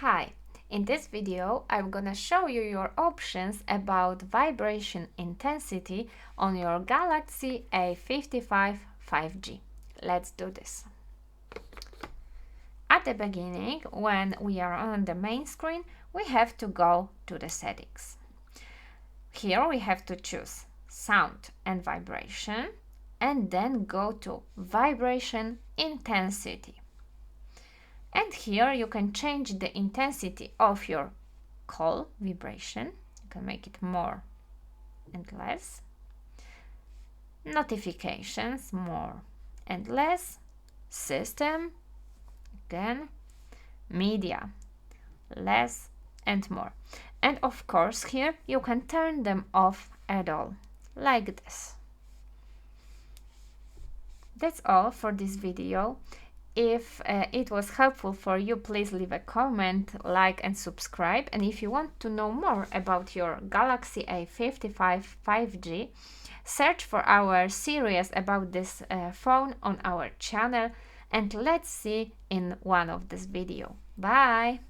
Hi, in this video I'm gonna show you your options about vibration intensity on your Galaxy A55 5G. Let's do this. At the beginning, when we are on the main screen, we have to go to the settings. Here we have to choose sound and vibration and then go to vibration intensity. And here you can change the intensity of your call vibration. You can make it more and less. Notifications, more and less. System, again. Media, less and more. And of course here you can turn them off at all, like this. That's all for this video. If it was helpful for you, please leave a comment, like and subscribe. And if you want to know more about your Galaxy A55 5G, search for our series about this phone on our channel, and let's see in one of this video. Bye!